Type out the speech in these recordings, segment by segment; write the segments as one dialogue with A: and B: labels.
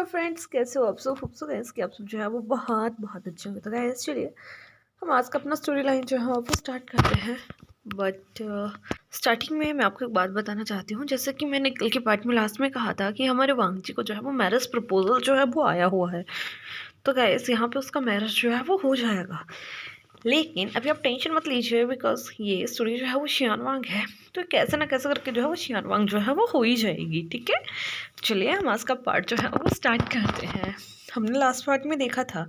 A: Hello friends, कैसे हो आप सब? होप सो गाइस कि आप सब जो है वो बहुत बहुत अच्छे होंगे। तो गाइस चलिए हम आज का अपना स्टोरी लाइन जो है वो स्टार्ट करते हैं। बट स्टार्टिंग में मैं आपको एक बात बताना चाहती हूँ। जैसे कि मैंने कल के पार्ट में लास्ट में कहा था कि हमारे वांगजी को जो है वो मैरिज प्रपोजल जो है वो आया हुआ है। तो गाइस यहाँ पे उसका मैरिज जो है वो हो जाएगा। लेकिन अभी आप टेंशन मत लीजिए, बिकॉज ये स्टोरी जो है वो शियानवांग है, तो कैसे ना कैसे करके जो है वो शियानवांग जो है वो हो ही जाएगी। ठीक है, चलिए हम आज का पार्ट जो है वो स्टार्ट करते हैं। हमने लास्ट पार्ट में देखा था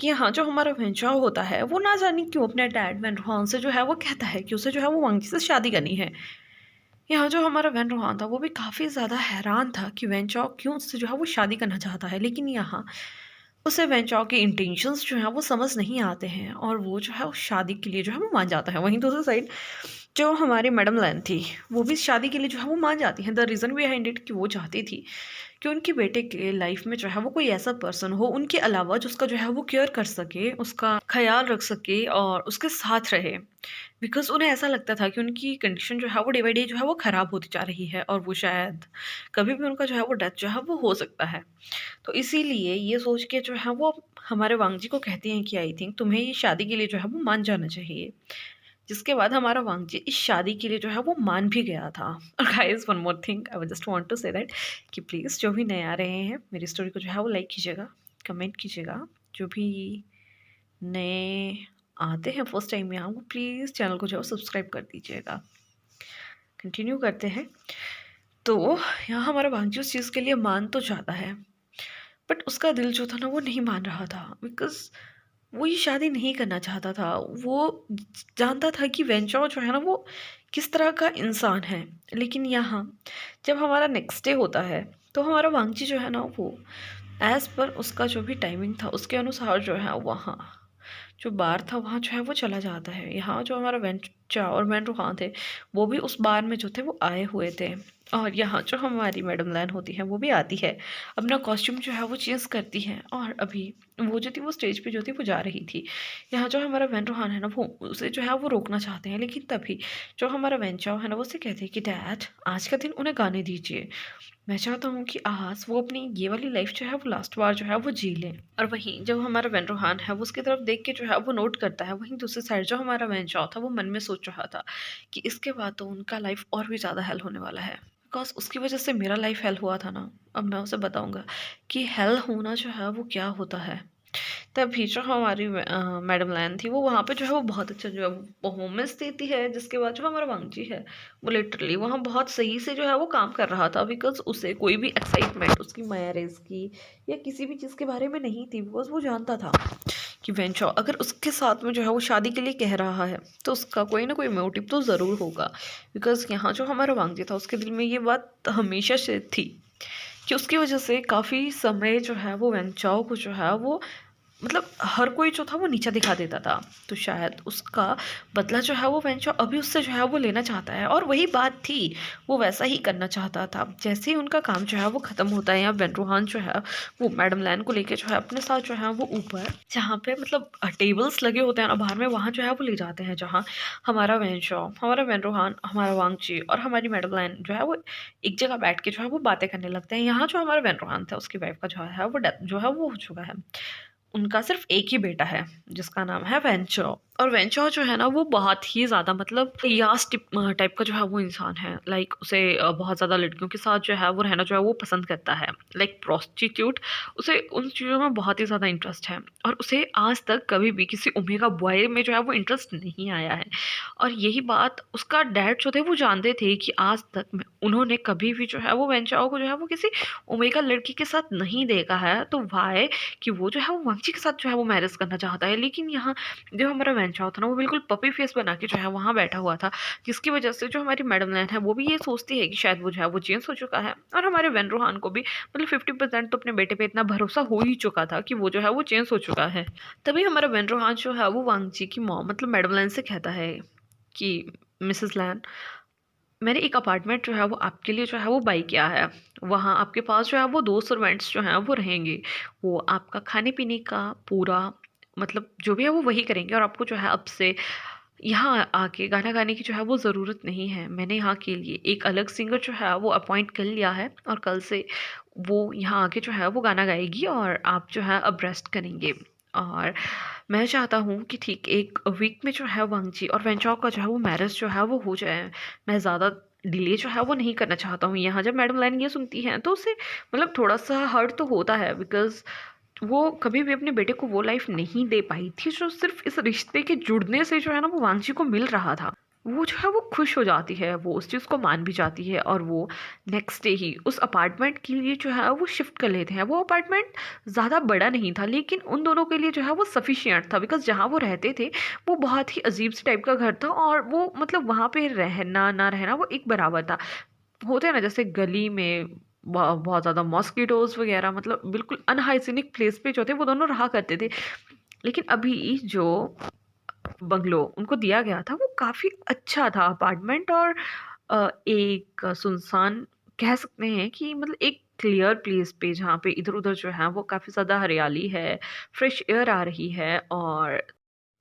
A: कि हाँ, जो हमारा वेंचाओ होता है वो ना जाने क्यों अपने डैड वैन रोहान से जो है वो कहता है कि उसे जो है वो वांगजी से शादी करनी है। यहाँ जो हमारा वैन रोहान था वो भी काफ़ी ज़्यादा हैरान था कि वेंचाओ क्यों उससे जो है वो शादी करना चाहता है। लेकिन यहाँ उसे वेंचाओ के इंटेंशंस जो हैं वो समझ नहीं आते हैं और वो जो है उस शादी के लिए जो है वो मान जाता है। वहीं दूसरी साइड जो हमारी मैडम लैन थी वो भी शादी के लिए जो है वो मान जाती हैं। द रीज़न बिहाइंड इट कि वो चाहती थी कि उनके बेटे के लाइफ में जो है वो कोई ऐसा पर्सन हो उनके अलावा जो उसका जो है वो केयर कर सके, उसका ख्याल रख सके और उसके साथ रहे। बिकॉज़ उन्हें ऐसा लगता था कि उनकी कंडीशन जो है वो डे बाय डे जो है वो ख़राब होती जा रही है और वो शायद कभी भी उनका जो है वो डेथ जो है वो हो सकता है। तो इसीलिए ये सोच के जो है वो हमारे वांगजी को कहती हैं कि आई थिंक तुम्हें ये शादी के लिए जो है वो मान जाना चाहिए। जिसके बाद हमारा वांगजी इस शादी के लिए जो है वो मान भी गया था। और guys one more thing I would just want to say that कि प्लीज़ जो भी नए आ रहे हैं मेरी स्टोरी को जो है वो लाइक कीजिएगा, कमेंट कीजिएगा। जो भी नए आते हैं फर्स्ट टाइम यहाँ, वो प्लीज़ चैनल को जो है सब्सक्राइब कर दीजिएगा। कंटिन्यू करते हैं। तो यहाँ हमारा वांगजी उस चीज़ के लिए मान तो जाता है, बट उसका दिल जो था ना वो नहीं मान रहा था। बिकॉज़ वो ये शादी नहीं करना चाहता था। वो जानता था कि वेंचौ जो है ना वो किस तरह का इंसान है। लेकिन यहाँ जब हमारा नेक्स्ट डे होता है तो हमारा वांगजी जो है ना वो एज़ पर उसका जो भी टाइमिंग था उसके अनुसार जो है वहाँ जो बार था वहाँ जो है वो चला जाता है। यहाँ जो हमारा वेंचा और वैन रोहान थे वो भी उस बार में जो थे वो आए हुए थे। और यहाँ जो हमारी मैडम लैन होती है वो भी आती है, अपना कॉस्ट्यूम जो है वो चेंज करती है और अभी वो जो थी वो स्टेज पे जो थी वो जा रही थी। यहाँ जो हमारा वैन रोहान है ना वो उसे जो है वो रोकना चाहते हैं, लेकिन तभी जो हमारा वेंचाओ है ना वो उसे कहते हैं कि डैड आज का दिन उन्हें गाने दीजिए। मैं चाहता हूँ कि आज वो अपनी ये वाली लाइफ जो है वो लास्ट बार जो है वो जी लें। और वहीं जब हमारा वैन रोहान है वो उसकी तरफ देख के जो है वो नोट करता है। वहीं दूसरी साइड जो हमारा वेंचाओ था वो मन में सोच रहा था कि इसके बाद तो उनका लाइफ और भी ज़्यादा हेल होने वाला है। बिकॉज उसकी वजह से मेरा लाइफ हेल हुआ था ना। अब मैं उसे बताऊंगा कि हेल होना जो है वो क्या होता है। तभी जो हमारी मैडम लैन थी वो वहाँ पे जो है वो बहुत अच्छा जो है परफॉर्मेंस देती है। जिसके बाद जो हमारा वांगजी है वो लिटरली वहाँ बहुत सही से जो है वो काम कर रहा था। बिकॉज उसे कोई भी एक्साइटमेंट उसकी मैरिज की या किसी भी चीज़ के बारे में नहीं थी। बिकॉज वो जानता था कि वेंचो अगर उसके साथ में जो है वो शादी के लिए कह रहा है तो उसका कोई ना कोई मोटिव तो ज़रूर होगा। बिकॉज यहाँ जो हमारा वांगजी था उसके दिल में ये बात हमेशा से थी कि उसकी वजह से काफ़ी समय जो है वो वेंचाओ को जो है वो मतलब हर कोई जो था वो नीचा दिखा देता था। तो शायद उसका बदला जो है वो वेंचो अभी उससे जो है वो लेना चाहता है। और वही बात थी, वो वैसा ही करना चाहता था। जैसे ही उनका काम जो है वो ख़त्म होता है या वेन रोहान जो है वो मैडम लैन को लेके जो है अपने साथ जो है वो ऊपर जहाँ पे मतलब टेबल्स लगे होते हैं ना बाहर में, वहाँ जो है वो ले जाते हैं। जहाँ हमारा वेंचो, हमारा वेन रोहान, हमारा वांगची और हमारी मैडम लैन जो है वो एक जगह बैठ के जो है वो बातें करने लगते हैं। यहाँ जो हमारा वेन रोहान था उसकी वाइफ का जो है वो डेथ जो है वो हो चुका है। उनका सिर्फ एक ही बेटा है जिसका नाम है वेंचो। और वेंचो जो है ना वो बहुत ही ज़्यादा मतलब यास टाइप का जो है वो इंसान है। लाइक उसे बहुत ज़्यादा लड़कियों के साथ जो है वो रहना जो है वो पसंद करता है। लाइक प्रोस्टिट्यूट, उसे उन चीज़ों में बहुत ही ज़्यादा इंटरेस्ट है। और उसे आज तक कभी भी किसी ओमेगा बॉय में जो है वो इंटरेस्ट नहीं आया है। और यही बात उसका डैड जो थे वो जानते थे कि आज तक उन्होंने कभी भी जो है वो वेंचाओ को जो है वो किसी ओमेगा लड़की के साथ नहीं देखा है। तो वाई कि वो जो है वो वांगची के साथ जो है वो मैरिज करना चाहता है। लेकिन यहाँ जो हमारा वेंचाओ था ना वो बिल्कुल पपी फेस बना के जो है वहाँ बैठा हुआ था। जिसकी वजह से जो हमारी मैडम लैन है वो भी ये सोचती है कि शायद वो जो है वो चेंज हो चुका है। और हमारे वेन रोहान को भी मतलब 50% तो अपने बेटे पे इतना भरोसा हो ही चुका था कि वो जो है वो चेंज हो चुका है। तभी हमारा वेन रोहान जो है वो वांगची की मॉम मतलब मैडम लैन से कहता है कि मिसेस लैन, मैंने एक अपार्टमेंट जो है वो आपके लिए जो है वो बाई किया है। वहाँ आपके पास जो है वो 2 सर्वेंट्स जो हैं वो रहेंगे। वो आपका खाने पीने का पूरा मतलब जो भी है वो वही करेंगे। और आपको जो है अब से यहाँ आके गाना गाने की जो है वो ज़रूरत नहीं है। मैंने यहाँ के लिए एक अलग सिंगर जो है वो अपॉइंट कर लिया है और कल से वो यहाँ आके जो है वो गाना गाएगी और आप जो है अब रेस्ट करेंगे। और मैं चाहता हूँ कि ठीक 1 वीक में जो है वांगची और वेंचॉक का जो है वो मैरिज जो है वो हो जाए। मैं ज़्यादा डिले जो है वो नहीं करना चाहता हूँ। यहाँ जब मैडम लाइन ये सुनती हैं तो उसे मतलब थोड़ा-सा हर्ट तो होता है, बिकॉज़ वो कभी भी अपने बेटे को वो लाइफ़ नहीं दे पाई थी जो सिर्फ़ इस रिश्ते के जुड़ने से जो है ना वो वांगची को मिल रहा था। वो जो है वो खुश हो जाती है, वो उस चीज़ को मान भी जाती है और वो नेक्स्ट डे ही उस अपार्टमेंट के लिए जो है वो शिफ्ट कर लेते हैं। वो अपार्टमेंट ज़्यादा बड़ा नहीं था, लेकिन उन दोनों के लिए जो है वो सफिशिएंट था, बिकॉज़ जहाँ वो रहते थे वो बहुत ही अजीब सी टाइप का घर था और वो मतलब वहाँ पे रहना ना रहना वो एक बराबर था। होते हैं ना जैसे गली में बहुत ज़्यादा मॉस्किटोज़ वगैरह, मतलब बिल्कुल अनहाइजीनिक प्लेस पे जो थे वो दोनों रहा करते थे। लेकिन अभी जो बंगलो उनको दिया गया था वो काफ़ी अच्छा था अपार्टमेंट, और एक सुनसान कह सकते हैं कि मतलब एक क्लियर प्लेस पे जहाँ पे इधर-उधर जो है वो काफ़ी ज़्यादा हरियाली है, फ्रेश एयर आ रही है। और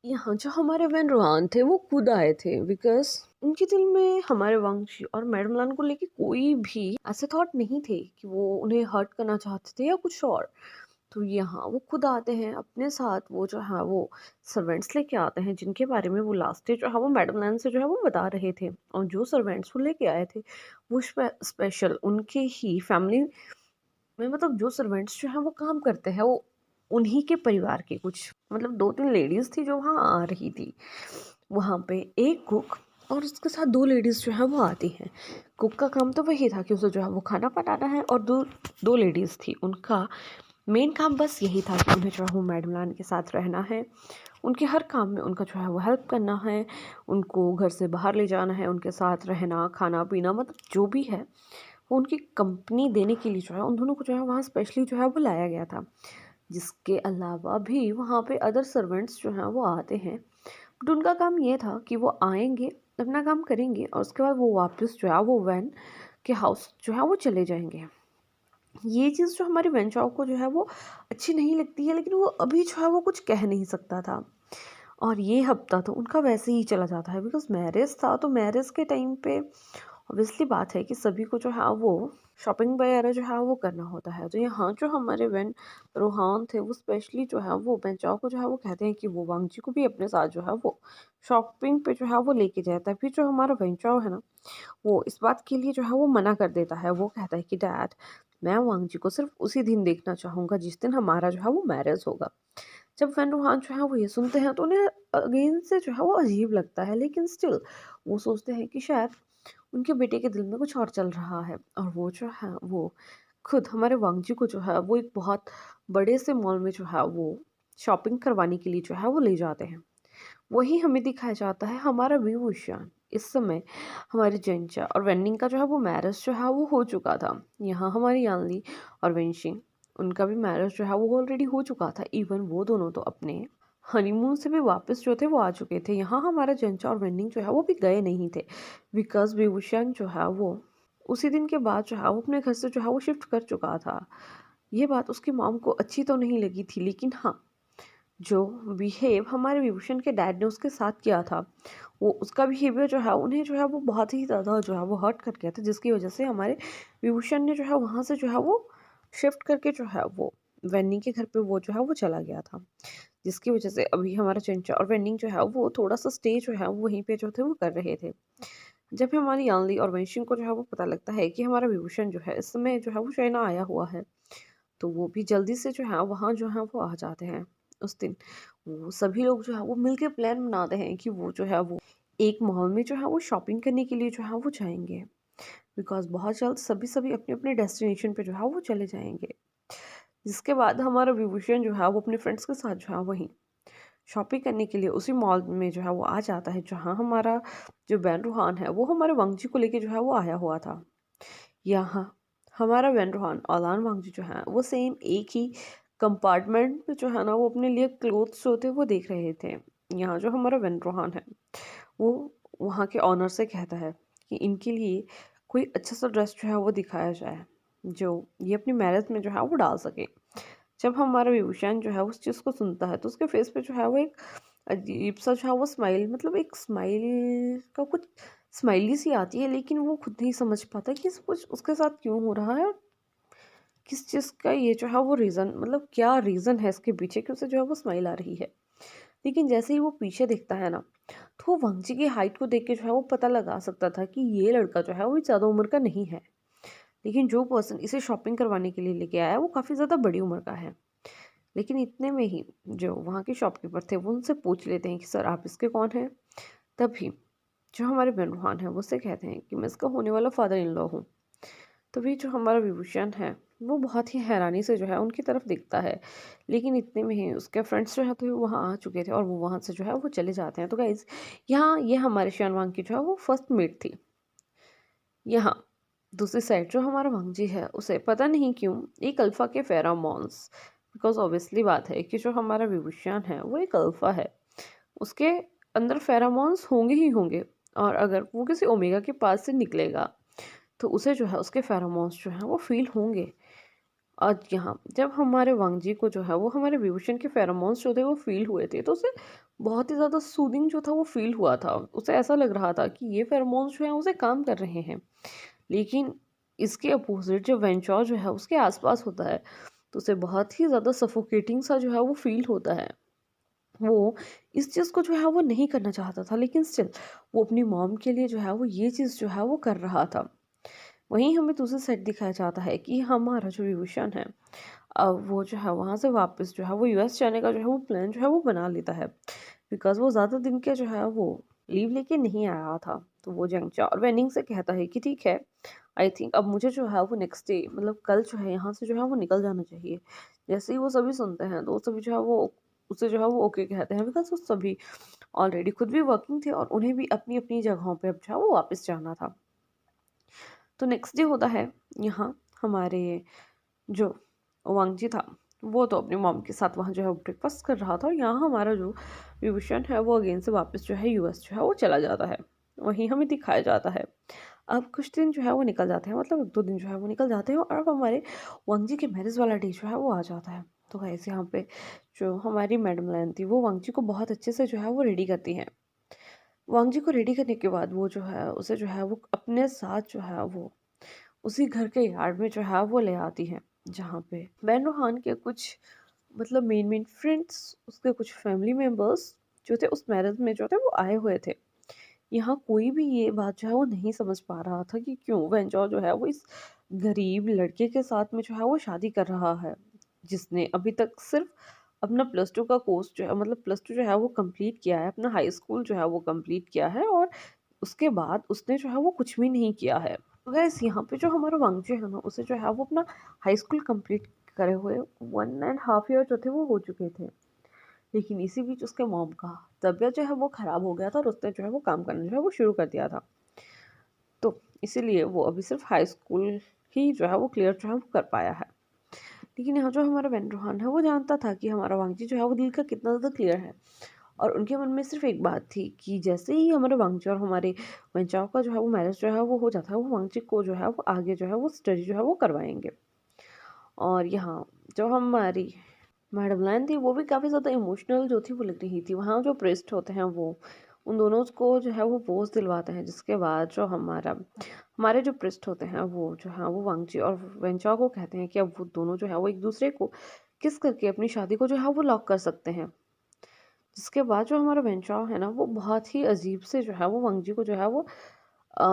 A: यहाँ जो हमारे वैन रोहान थे वो खुद आए थे, बिकॉज़ उनके दिल में हमारे वंश और मैडम लान को लेके कोई भी ऐसे थॉट नहीं थे कि वो उन्हें हर्ट करना चाहते थे या कुछ और। तो यहाँ वो खुद आते हैं अपने साथ, वो जो है वो सर्वेंट्स लेके आते हैं जिनके बारे में वो लास्ट डे जो है वो मैडम लाइन से जो है वो बता रहे थे। और जो सर्वेंट्स वो लेके आए थे वो स्पेशल उनके ही फैमिली में, मतलब जो सर्वेंट्स जो हैं वो काम करते हैं वो उन्हीं के परिवार के कुछ, मतलब 2-3 लेडीज़ थी जो वहाँ आ रही थी। वहाँ पे एक कुक और उसके साथ 2 लेडीज़ जो हैं वो आती हैं। कुक का काम तो वही था कि उसे जो है वो खाना बनाना है, और 2 लेडीज़ थी, उनका मेन काम बस यही था कि उन्हें जो है वो मैडम लान के साथ रहना है। उनके हर काम में उनका जो है वो हेल्प करना है, उनको घर से बाहर ले जाना है, उनके साथ रहना, खाना-पीना, मतलब जो भी है वो उनकी कंपनी देने के लिए जो है उन दोनों को जो है वहाँ स्पेशली जो है वो लाया गया था। जिसके अलावा भी वहाँ पे अदर सर्वेंट्स जो हैं वो आते हैं, बट उनका काम ये था कि वो आएँगे, अपना काम करेंगे और उसके बाद वो वापस जो है वो वैन के हाउस जो है वो चले जाएँगे। ये चीज़ जो हमारे वेंचाओ को जो है वो अच्छी नहीं लगती है, लेकिन वो अभी जो है वो कुछ कह नहीं सकता था। और ये हफ्ता तो उनका वैसे ही चला जाता है, बिकॉज़ मैरिज था, तो मैरिज के टाइम पे ऑब्वियसली बात है कि सभी को जो है वो शॉपिंग वगैरह जो है वो करना होता है। तो यहाँ जो हमारे वेन रोहान थे वो स्पेशली जो है वो बेंचाओ को जो है वो कहते हैं कि वो वांगजी को भी अपने साथ जो है वो शॉपिंग पे जो है वो लेके जाए। तभी जो हमारा बेंचाओ है ना वो इस बात के लिए जो है वो मना कर देता है। वो कहता है कि डैड, मैं वांगजी को सिर्फ उसी दिन देखना चाहूँगा जिस दिन हमारा जो है वो मैरिज होगा। जब वैन रूहान जो है वो ये सुनते हैं तो उन्हें अगेन से जो है वो अजीब लगता है, लेकिन स्टिल वो सोचते हैं कि शायद उनके बेटे के दिल में कुछ और चल रहा है। और वो जो है वो खुद हमारे वांगजी को जो है वो एक बहुत बड़े से मॉल में जो है वो शॉपिंग करवाने के लिए जो है वो ले जाते हैं। वही हमें दिखाया जाता है हमारा विभूषण। इस समय हमारी जेंचा और वेन्निंग का जो है वो मैरिज जो है वो हो चुका था। यहाँ हमारी यानली और वेंशिंग, उनका भी मैरिज जो है वो ऑलरेडी हो चुका था। इवन वो दोनों तो अपने हनीमून से भी वापस जो थे वो आ चुके थे। यहाँ हमारा जेंचा और वेन्निंग जो है वो भी गए नहीं थे, बिकॉज विभूषण जो है वो उसी दिन के बाद जो है वो अपने घर से जो है वो शिफ्ट कर चुका था। ये बात उसकी मॉम को अच्छी तो नहीं लगी थी, लेकिन हाँ, जो बिहेव हमारे विभूषण के डैड ने उसके साथ किया था, वो उसका बिहेवियर जो है उन्हें जो है वो बहुत ही ज़्यादा जो है वो हर्ट कर गया था, जिसकी वजह से हमारे विभूषण ने जो है वहाँ से जो है वो शिफ्ट करके जो है वो वेन्नी के घर पे वो जो है वो चला गया था। जिसकी वजह से अभी हमारा चंचा और वेन्निंग जो है वो थोड़ा सा स्टे जो है वो वहीं पे जो थे वो कर रहे थे। जब हमारी यानली और वेंशिंग को जो है वो पता लगता है कि हमारा विभूषण जो है इस समय जो है वो चाइना आया हुआ है, तो वो भी जल्दी से जो है वहाँ जो है वो आ जाते हैं। उस दिन वो सभी लोग जो है वो मिलके प्लान बनाते हैं कि वो जो है वो एक मॉल में जो है वो शॉपिंग करने के लिए जो है वो जाएंगे, बिकॉज बहुत जल्द सभी सभी अपने अपने डेस्टिनेशन पे जो है वो चले जाएंगे। जिसके बाद हमारा विभूषण जो है वो अपने फ्रेंड्स के साथ जो है वहीं शॉपिंग करने के लिए उसी मॉल में जो है वो आ जाता है, जहाँ हमारा जो बैन रूहान है वो हमारे वांगजी को लेके जो है वो आया हुआ था। यहाँ हमारा वैन रोहान और अलान वांगजी जो है वो सेम एक ही कंपार्टमेंट में जो है ना वो अपने लिए क्लोथ्स जो थे वो देख रहे थे। यहाँ जो हमारा वैन रोहान है वो वहाँ के ऑनर से कहता है कि इनके लिए कोई अच्छा सा ड्रेस जो है वो दिखाया जाए जो ये अपनी मैरिज में जो है वो डाल सके। जब हमारा विभूषण जो है उस चीज़ को सुनता है तो उसके फेस पे जो है वो एक अजीब सा जो है वो स्माइल, मतलब एक स्माइल का कुछ स्माइली सी आती है, लेकिन वो खुद नहीं समझ पाता कि कुछ उसके साथ क्यों हो रहा है। किस चीज़ का ये जो है वो रीज़न, मतलब क्या रीज़न है इसके पीछे कि उसे जो है वो स्माइल आ रही है। लेकिन जैसे ही वो पीछे देखता है ना, तो वो वांगजी की हाइट को देख के जो है वो पता लगा सकता था कि ये लड़का जो है वो ज़्यादा उम्र का नहीं है। लेकिन जो पर्सन इसे शॉपिंग करवाने के लिए लेके आया है वो काफ़ी ज़्यादा बड़ी उम्र का है। लेकिन इतने में ही जो वहाँ के शॉपकीपर थे वो उनसे पूछ लेते हैं कि सर आप इसके कौन हैं? तभी जो हमारे बेनुहान हैं वो उससे कहते हैं कि मैं इसका होने वाला फादर इन लॉ हूँ। तभी जो हमारा विभूषण है वो बहुत ही हैरानी से जो है उनकी तरफ देखता है। लेकिन इतने में ही उसके फ्रेंड्स जो है तो वहाँ आ चुके थे और वो वहाँ से जो है वो चले जाते हैं। तो गाइज़ यहाँ ये हमारे शानवांग की जो है वो फर्स्ट मीट थी। यहाँ दूसरी साइड जो हमारा वांगजी है उसे पता नहीं क्यों एक अल्फ़ा के फेरोमोन्स, बिकॉज़ ऑब्वियसली बात है कि जो हमारा विभूषण है वो एक अल्फ़ा है। उसके अंदर फेरोमोन्स होंगे ही होंगे और अगर वो किसी ओमेगा के पास से निकलेगा तो उसे जो है उसके फेरोमोन्स जो हैं वो फ़ील होंगे। और यहाँ जब हमारे वांगजी को जो है वो हमारे विभूषण के फेरोमोन्स जो थे वो फ़ील हुए थे तो उसे बहुत ही ज़्यादा सूदिंग जो था वो फ़ील हुआ था। उसे ऐसा लग रहा था कि ये फेरोमोन्स जो हैं उसे काम कर रहे हैं। लेकिन इसके अपोज़िट जो वेंचौर जो है उसके आस-पास होता है तो उसे बहुत ही ज़्यादा सफोकेटिंग सा जो है वो फ़ील होता है। वो इस चीज़ को जो है वो नहीं करना चाहता था, लेकिन स्टिल वो अपनी मॉम के लिए जो है वो ये चीज़ जो है वो कर रहा था। वहीं हमें दूसरी साइड दिखाया जाता है कि हमारा जो विभूषण है वो जो है वहाँ से वापस जो है वो यूएस जाने का जो है वो प्लान जो है वो बना लेता है। बिकॉज़ वो ज़्यादा दिन के जो है वो लीव लेके नहीं आया था। तो वो जंगचा और वेनिंग से कहता है कि ठीक है, आई थिंक अब मुझे जो है वो नेक्स्ट डे मतलब कल जो है यहाँ से जो है वो निकल जाना चाहिए। जैसे ही वो सभी सुनते हैं तो वो सभी जो है वो उसे जो है वो ओके कहते हैं, बिकॉज़ वो सभी ऑलरेडी खुद भी वर्किंग थे और उन्हें भी अपनी-अपनी जगहों पे अब जो है वो वापस जाना था। तो नेक्स्ट डे होता है, यहाँ हमारे जो वांगजी था वो तो अपनी मॉम के साथ वहाँ जो है ब्रेकफास्ट कर रहा था और यहाँ हमारा जो विभूषण है वो अगेन से वापस जो है यूएस जो है वो चला जाता है। वहीं हमें दिखाया जाता है। अब कुछ दिन जो है वो निकल जाते हैं, मतलब 1-2 दिन जो है वो निकल जाते हैं और अब हमारे वांगजी के मैरिज वाला डे जो है वो आ जाता है। तो गाइस यहाँ पे जो हमारी मैडम लैन थी वो वांगजी को बहुत अच्छे से जो है वो रेडी करती हैं। वांगजी को रेडी करने के बाद वो जो है उसे जो है वो अपने साथ जो है वो उसी घर के यार्ड में जो है वो ले आती हैं, जहाँ पे बैन रोहान के कुछ मतलब मेन फ्रेंड्स, उसके कुछ फैमिली मेम्बर्स जो थे उस मैरिज में जो थे वो आए हुए थे। यहाँ कोई भी ये बात जो है वो नहीं समझ पा रहा था कि क्यों वेंचौर जो है वो इस गरीब लड़के के साथ में जो है वो शादी कर रहा है, जिसने अभी तक सिर्फ अपना +2 का कोर्स जो है मतलब +2 जो है वो कंप्लीट किया है, अपना हाई स्कूल जो है वो कंप्लीट किया है और उसके बाद उसने जो है वो कुछ भी नहीं किया है। तो गाइस यहाँ पे जो हमारा वांगजी है ना उसे जो है वो अपना हाई स्कूल कंप्लीट करे हुए 1.5 ईयर जो थे वो हो चुके थे। लेकिन इसी बीच उसके मॉम का तबीयत जो है वो ख़राब हो गया था और उसने जो है वो काम करना जो है वो शुरू कर दिया था। तो इसीलिए वो अभी सिर्फ हाई स्कूल ही जो है वो क्लियर जो है वो कर पाया है। लेकिन यहाँ जो हमारा बेन रोहान है वो जानता था कि हमारा वांगजी जो है वो दिल का कितना ज़्यादा क्लियर है और उनके मन में सिर्फ एक बात थी कि जैसे ही हमारे वांगजी और हमारे वेंचाओ का जो है वो मैरिज जो है वो हो जाता है, वो वांगजी को जो है वो आगे जो है वो स्टडी जो है वो करवाएंगे। और यहाँ जो हमारी मैडम लाइन थी वो भी काफ़ी ज़्यादा इमोशनल जो थी वो लग रही थी। वहाँ जो प्रेस्ट होते हैं वो उन दोनों को जो है वो पोज दिलवाते हैं, जिसके बाद जो हमारे जो प्रेस्ट होते हैं वो जो है वो वांगजी और वेंचाओ को कहते हैं कि अब वो दोनों जो है वो एक दूसरे को किस करके अपनी शादी को जो है वो लॉक कर सकते हैं। जिसके बाद जो हमारा वेंचाओ है ना वो बहुत ही अजीब से जो है वो वांगजी को जो है वो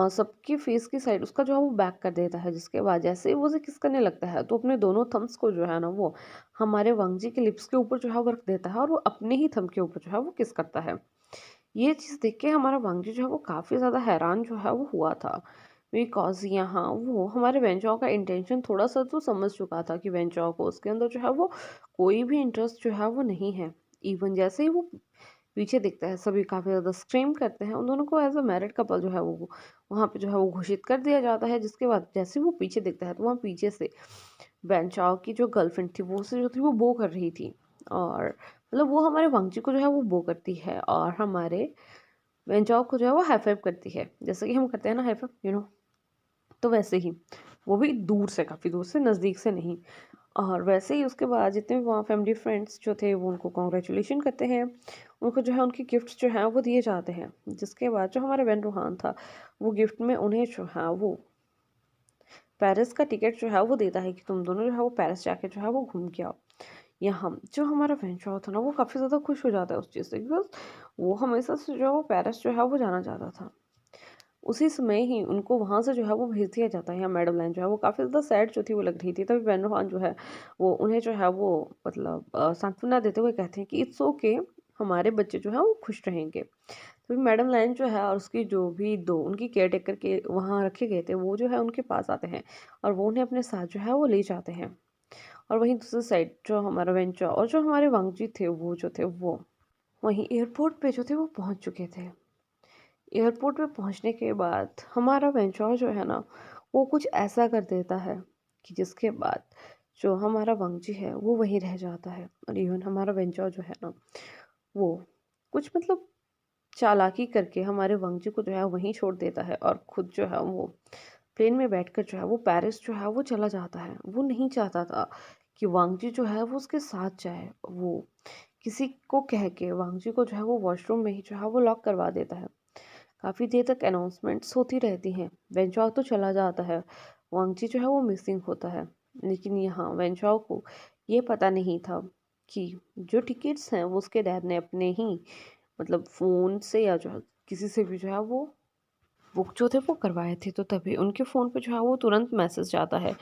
A: सबकी फेस की साइड उसका जो है वो बैक कर देता है। जिसके बाद जैसे ही वो उसे किस करने लगता है तो अपने दोनों थम्स को जो है ना वो हमारे वांगजी के लिप्स के ऊपर जो है वो रख देता है और वो अपने ही थंब के ऊपर जो है वो किस करता है। ये चीज़ देख के हमारा वांगजी जो है वो काफ़ी ज़्यादा हैरान जो है वो हुआ था, बिकॉज़ यहाँ वो हमारे वेंचाओ का इंटेंशन थोड़ा-सा तो समझ चुका था कि वेंचाओ को उसके अंदर जो है वो कोई भी इंटरेस्ट जो है वो नहीं है। इवन जैसे ही वो पीछे दिखता है सभी काफ़ी ज़्यादा स्क्रीम करते हैं, उन दोनों को एज़ अ मैरिड कपल जो है वो वहाँ पे जो है वो घोषित कर दिया जाता है। जिसके बाद जैसे ही वो पीछे दिखता है तो वहाँ पीछे से बेंचाओ की जो गर्लफ्रेंड थी वो उसे जो थी वो बो कर रही थी और मतलब वो हमारे वांगजी को जो है वो बो करती है और हमारे बेंचाओ को जो है वो हाई फाइव करती है, जैसे कि हम करते हैं ना हाई फाइव, तो वैसे ही वो भी दूर से, काफ़ी दूर से, नज़दीक से नहीं। और वैसे ही उसके बाद जितने भी वहाँ फैमिली फ्रेंड्स जो थे वो उनको कॉन्ग्रेचुलेशन करते हैं, उनको जो है उनके गिफ्ट्स जो हैं वो दिए जाते हैं। जिसके बाद जो हमारा बेन रोहान था वो गिफ्ट में उन्हें जो है वो पेरिस का टिकट जो है वो देता है कि तुम दोनों जो है वो पेरिस जाके जो है वो घूम के आओ। यहाँ जो हमारा वेंचुरा था ना वो काफ़ी ज़्यादा खुश हो जाता है उस चीज़ से, बिकॉज़ वो हमेशा से जो है वो पेरिस जो है वो जाना चाहता था। उसी समय ही उनको वहाँ से जो है वो भेज दिया जाता है। यहाँ मैडम लाइन जो है वो काफ़ी ज़्यादा सैड जो थी वो लग रही थी। तभी बेन रोहान जो है वो उन्हें जो है वो मतलब सांत्वना देते हुए कहते हैं कि इट्स ओके, हमारे बच्चे जो हैं वो खुश रहेंगे। तभी मैडम लाइन जो है और उसकी जो भी 2 उनकी केयरटेकर के वहाँ रखे गए थे, वो जो है उनके पास आते हैं और वो उन्हें अपने साथ जो है वो ले जाते हैं। और वहीं दूसरी साइड जो हमारा वेंचुरा और जो हमारे वांगजी थे, वो जो थे वो वहीं एयरपोर्ट पे जो थे वो पहुँच चुके थे। एयरपोर्ट पे पहुंचने के बाद हमारा वेंचुरा जो है ना वो कुछ ऐसा कर देता है कि जिसके बाद जो हमारा वांगजी है वो वहीं रह जाता है। और इवन हमारा वेंचुरा जो है ना वो कुछ मतलब चालाकी करके हमारे वांगजी को जो है वहीं छोड़ देता है और खुद जो है वो प्लेन में बैठकर जो है वो पेरिस जो है वो चला जाता है। वो नहीं चाहता था कि वांगजी जो है वो उसके साथ जाए। वो किसी को कह के वांगजी को जो है वो वॉशरूम में ही जो है वो लॉक करवा देता है। काफ़ी देर तक अनाउंसमेंट्स होती रहती हैं। वेंचुआ तो चला जाता है, वांगची जो है वो मिसिंग होता है। लेकिन यहाँ वेंचुआ को ये पता नहीं था कि जो टिकट्स हैं वो उसके डैड ने अपने ही मतलब फ़ोन से या जो है किसी से भी जो है वो बुक जो थे वो करवाए थे। तो तभी उनके फ़ोन पे जो है वो तुरंत मैसेज जाता है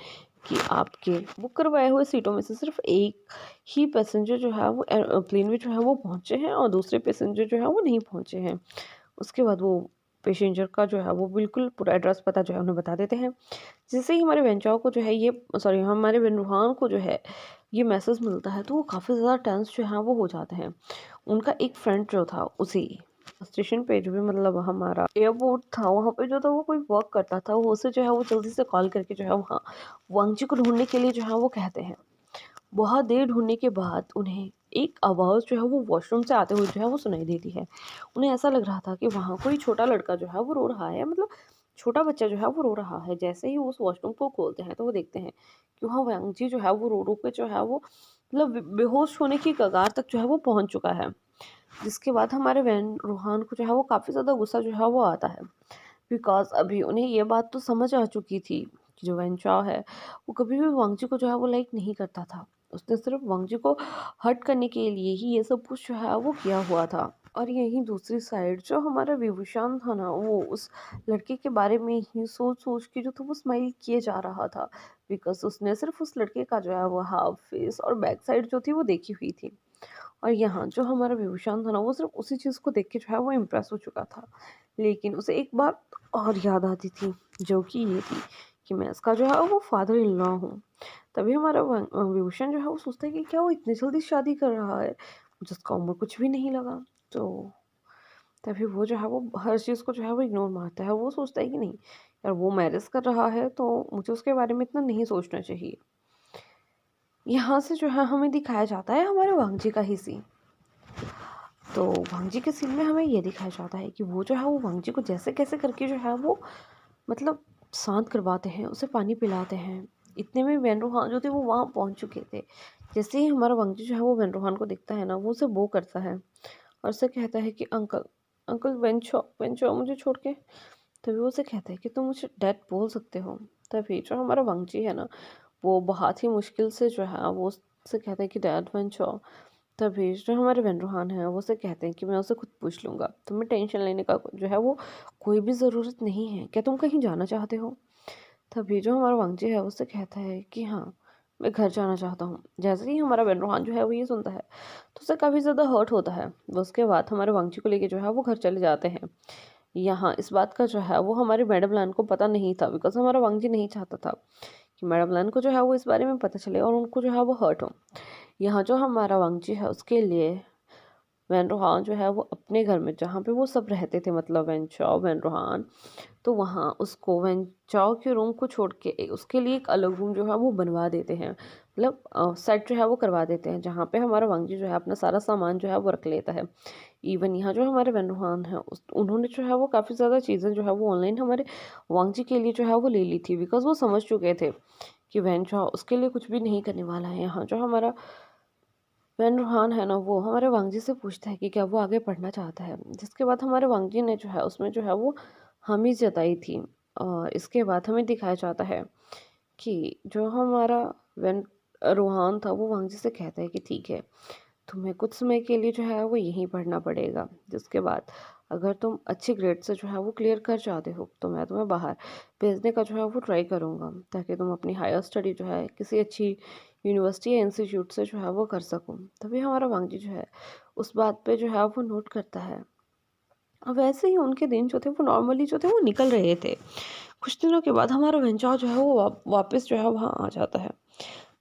A: कि आपके बुक करवाए हुए सीटों में से सिर्फ एक ही पैसेंजर जो है वो प्लेन में जो है वो पहुँचे हैं और दूसरे पैसेंजर जो है वो नहीं पहुँचे हैं। उसके बाद वो पैसेंजर का जो है वो बिल्कुल पूरा एड्रेस पता जो है उन्हें बता देते हैं। जिससे ही हमारे वेंचुआ को जो है ये सॉरी हमारे वेन्नुहान को जो है ये मैसेज मिलता है तो वो काफ़ी ज़्यादा टेंस जो है वो हो जाते हैं। उनका एक फ्रेंड जो था उसी स्टेशन पे जो भी मतलब हमारा एयरपोर्ट था वहाँ पे जो था वो कोई वर्क करता था, वो उसे जो है वो जल्दी से कॉल करके जो है वहाँ वांगजी को ढूँढने के लिए जो है वो कहते हैं। बहुत देर ढूँढने के बाद उन्हें एक आवाज़ जो है वो वॉशरूम से आते हुए जो है वो सुनाई देती है। उन्हें ऐसा लग रहा था कि वहाँ कोई छोटा लड़का जो है वो रो रहा है, मतलब छोटा बच्चा जो है वो रो रहा है। जैसे ही वो उस वॉशरूम को खोलते हैं तो वो देखते हैं कि वहाँ वांगजी जो है वो रो के जो है वो मतलब बेहोश होने की कगार तक जो है वो पहुँच चुका है। जिसके बाद हमारे वैन रूहान को जो है वो काफ़ी ज़्यादा गुस्सा जो है वो आता है, बिकॉज़ अभी उन्हें ये बात तो समझ आ चुकी थी कि जो वैन चाओ है वो कभी भी वांगजी को जो है वो लाइक नहीं करता था। उसने सिर्फ वांगजी को हर्ट करने के लिए ही ये सब कुछ जो है वो किया हुआ था। और यहीं दूसरी साइड जो हमारा विभूषण था ना वो उस लड़के के बारे में ही सोच सोच के जो था वो स्माइल किए जा रहा था, बिकॉज़ उसने सिर्फ उस लड़के का जो है वो हाफ फेस और बैक साइड जो थी वो देखी हुई थी। और यहाँ जो हमारा विभूषण था ना वो सिर्फ उसी चीज़ को देख के जो है वो इम्प्रेस हो चुका था। लेकिन उसे एक बात और याद आती थी, जो कि ये थी कि मैं इसका जो है वो फादर इन लॉ हूँ। तभी हमारा विभूषण जो है वो सोचता है कि क्या वो इतनी जल्दी शादी कर रहा है, जिसका उम्र कुछ भी नहीं लगा। तो तभी वो जो है वो हर चीज़ को जो है वो इग्नोर मारता है। वो सोचता है कि नहीं यार, वो मैरिज कर रहा है तो मुझे उसके बारे में इतना नहीं सोचना चाहिए। यहाँ से जो है हमें दिखाया जाता है हमारे वांगजी का ही सीन। तो वांगजी के सीन में हमें ये दिखाया जाता है कि वो जो है वो वांगजी को जैसे कैसे करके जो है वो मतलब शांत करवाते हैं, उसे पानी पिलाते हैं। इतने में वेनरोहान जो थे वो वहाँ पहुँच चुके थे। जैसे ही हमारा वांगजी जो है वो वेनरोहान को देखता है ना वो उसे वो करता है और उसे कहता है कि अंकल अंकल वेंचो वेंचो मुझे छोड़ के। तभी वो उसे कहता है कि तुम मुझे डैड बोल सकते हो। तभी जो हमारा वांगजी है ना वो बहुत ही मुश्किल से जो है वो उससे कहता है कि डैड वेंचो। तभी जो हमारे वेनरोहान हैं वो उसे कहते हैं कि मैं उसे खुद पूछ लूँगा, तुम्हें टेंशन लेने का जो है वो कोई भी ज़रूरत नहीं है, क्या तुम कहीं जाना चाहते हो? तभी जो हमारा वांगजी है उससे कहता है कि हाँ, मैं घर जाना चाहता हूँ। जैसे ही हमारा वेनरोहान जो है वो ये सुनता है तो उसे काफ़ी ज़्यादा हर्ट होता है। उसके बाद हमारे वांगजी को लेके जो है वो घर चले जाते हैं। यहाँ इस बात का जो है वो हमारी मैडम लान को पता नहीं था, बिकॉज़ हमारा वांगजी नहीं चाहता था कि मैडम लान को जो है वो इस बारे में पता चले और उनको जो है वो हर्ट हो। यहाँ जो हमारा वांगजी है उसके लिए वैन जो है वो अपने घर में जहाँ पे वो सब रहते थे, मतलब वैन वैन तो वहाँ उसको वैन के रूम को छोड़ के उसके लिए एक अलग रूम जो है वो बनवा देते हैं, मतलब सेट जो है वो करवा देते हैं जहाँ पे हमारा वांगजी जो है अपना सारा सामान जो है वो रख लेता है। इवन यहाँ जो हमारे वैन है उन्होंने जो है वो काफ़ी ज़्यादा चीज़ें जो है वो ऑनलाइन हमारे वांगजी के लिए जो है वो ले ली थी, बिकॉज़ वो समझ चुके थे कि वैन उसके लिए कुछ भी नहीं करने वाला है। यहाँ जो हमारा वैन रूहान है ना वो हमारे वांगजी से पूछता है कि क्या वो आगे पढ़ना चाहता है, जिसके बाद हमारे वांगजी ने जो है उसमें जो है वो हामी जताई थी। और इसके बाद हमें दिखाया जाता है कि जो हमारा वेन रूहान था वो वांगजी से कहता है कि ठीक है, तुम्हें कुछ समय के लिए जो है वो यहीं पढ़ना पड़ेगा, जिसके बाद अगर तुम अच्छे ग्रेड से जो है वो क्लियर कर जाते हो तो मैं तुम्हें बाहर भेजने का जो है वो ट्राई करूँगा, ताकि तुम अपनी हायर स्टडी जो है किसी अच्छी यूनिवर्सिटी या इंस्टीट्यूट से जो है वो कर सको। तभी हमारा वांगजी जो है उस बात पे जो है वो नोट करता है। अब वैसे ही उनके दिन जो थे वो नॉर्मली जो थे वो निकल रहे थे। कुछ दिनों के बाद हमारा वेंचौर जो है वो वापस जो है वहाँ आ जाता है।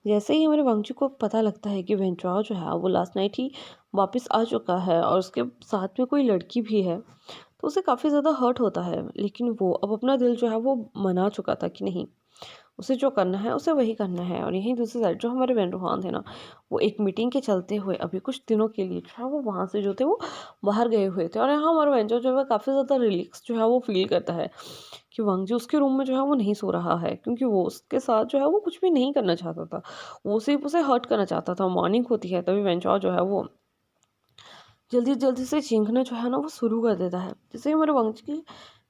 A: जैसे ही हमारे वांगजी को पता लगता है कि वेंचुआ जो है वो लास्ट नाइट ही वापस आ चुका है और उसके साथ में कोई लड़की भी है, तो उसे काफ़ी ज़्यादा हर्ट होता है। लेकिन वो अब अपना दिल जो है वो मना चुका था कि नहीं, उसे जो करना है उसे वही करना है। और यहीं दूसरी साइड जो हमारे वेंडोहान थे ना, वो एक मीटिंग के चलते हुए अभी कुछ दिनों के लिए जो है वो वहाँ से जो थे वो बाहर गए हुए थे। और यहाँ हमारा वेंचो जो है काफ़ी ज़्यादा रिलैक्स जो है वो फील करता है कि वांगजी उसके रूम में जो है वो नहीं सो रहा है, क्योंकि वो उसके साथ जो है वो कुछ भी नहीं करना चाहता था, वो सिर्फ उसे हर्ट करना चाहता था। मॉर्निंग होती है तभी वेंचौर जो है वो जल्दी जल्दी से चीखना जो है ना वो शुरू कर देता है। जैसे ही हमारे वांगजी के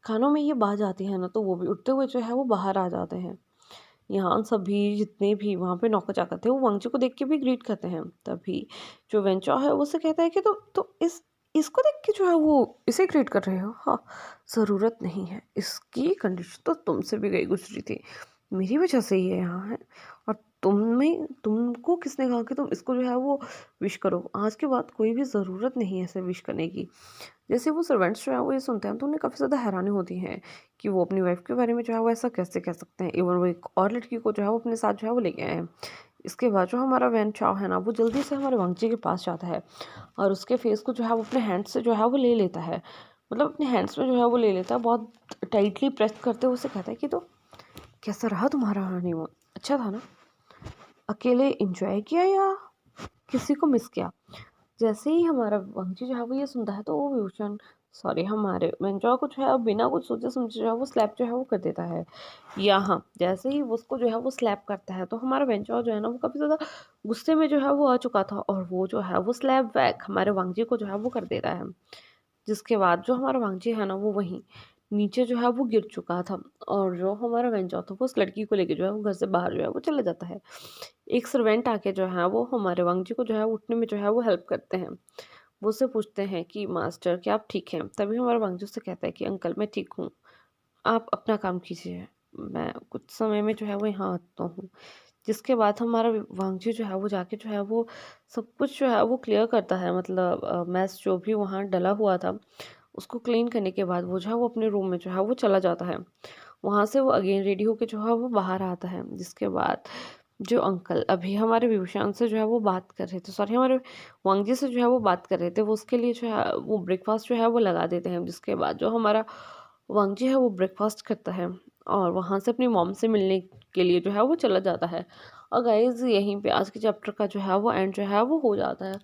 A: खानों में ये बाज आती है ना, तो वो भी उठते हुए जो है वो बाहर आ जाते हैं। यहाँ सभी जितने भी वहाँ पे नौकर चाकर थे वो वांगजी को देख के भी ग्रीट करते हैं। तभी जो वेंचौ है वो उसे कहता है कि तो इसको देख के जो है वो इसे ग्रीट कर रहे हो? हाँ, ज़रूरत नहीं है, इसकी कंडीशन तो तुमसे भी गई गुजरी थी, मेरी वजह से ये यहाँ है। और तुमको किसने कहा कि तुम इसको जो है वो विश करो? आज के बाद कोई भी ज़रूरत नहीं है ऐसे विश करने की। जैसे वो सर्वेंट्स जो है वो ये सुनते हैं तो उन्हें काफ़ी ज़्यादा हैरानी होती है कि वो अपनी वाइफ के बारे में जो है वो ऐसा कैसे कह सकते हैं। इवन वो एक और लड़की को जो है वो अपने साथ जो है वो लेके आए हैं। इसके बाद जो हमारा वैन चाओ है ना, वो जल्दी से हमारे वांगजी के पास जाता है और उसके फेस को जो है वो अपने हैंड से जो है वो ले लेता है। मतलब अपने हैंड्स में जो है वो ले लेता है, बहुत टाइटली प्रेस करते हुए उसे कहता है कि तो कैसा रहा तुम्हारा हनीमून? अच्छा था ना? अकेले एंजॉय किया या किसी को मिस किया? जैसे ही हमारा वांगजी जो है वो ये सुनता है तो वो विभूषण सॉरी हमारे वेंचुआ को जो है बिना कुछ सोचे समझे जो है वो स्लैप जो है वो कर देता है। या हाँ, जैसे ही वो उसको जो है वो स्लैप करता है तो हमारा वेंचुआ जो है ना वो काफ़ी ज़्यादा गुस्से में जो है वो आ चुका था, और वो जो है वो स्लैप बैक हमारे वांगजी को जो है वो कर देता है। जिसके बाद जो हमारा वांगजी है ना वो वहीं नीचे जो है वो गिर चुका था, और जो हमारा वेंचुआ था वो उस लड़की को लेके जो है वो घर से बाहर जो है वो चला जाता है। एक सर्वेंट आके जो है वो हमारे वांगजी को जो है उठने में जो है वो हेल्प करते हैं। वो उससे पूछते हैं कि मास्टर क्या आप ठीक हैं? तभी हमारा वांगजी उससे कहता है कि अंकल मैं ठीक हूँ, आप अपना काम कीजिए, मैं कुछ समय में जो है वो यहाँ आता हूँ। जिसके बाद हमारा वांगजी जो है वो जाके जो है वो सब कुछ जो है वो क्लियर करता है, मतलब मैस जो भी वहाँ डला हुआ था उसको क्लीन करने के बाद वो जो है वो अपने रूम में जो है वो चला जाता है। वहाँ से वो अगेन रेडी होके जो है वो बाहर आता है। जिसके बाद जो अंकल अभी हमारे विभूषण से जो है वो बात कर रहे थे, सॉरी हमारे वांगजी से जो है वो बात कर रहे थे, वो उसके लिए जो है वो ब्रेकफास्ट जो है वो लगा देते हैं। जिसके बाद जो हमारा वांगजी है वो ब्रेकफास्ट करता है और वहाँ से अपनी मॉम से मिलने के लिए जो है वो चला जाता है। और गाइज यहीं पे आज के चैप्टर का जो है वो एंड जो है वो हो जाता है।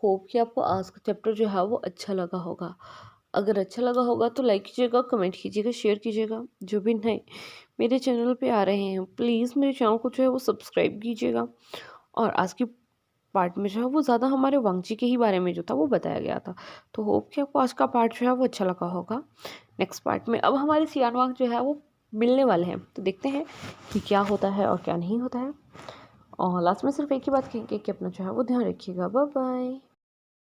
A: होप कि आपको आज का चैप्टर जो है वो अच्छा लगा होगा। अगर अच्छा लगा होगा तो लाइक कीजिएगा, कमेंट कीजिएगा, शेयर कीजिएगा। जो भी नए मेरे चैनल पे आ रहे हैं प्लीज़ मेरे चैनल को जो है वो सब्सक्राइब कीजिएगा। और आज की पार्ट में जो है वो ज़्यादा हमारे वांगजी के ही बारे में जो था वो बताया गया था। तो होप कि आपको आज का पार्ट जो है वो अच्छा लगा होगा। नेक्स्ट पार्ट में अब हमारे सियान वांग जो है वो मिलने वाले हैं, तो देखते हैं कि क्या होता है और क्या नहीं होता है। और लास्ट में सिर्फ एक ही बात कहेंगे कि अपना जो है वो ध्यान रखिएगा। Bye bye.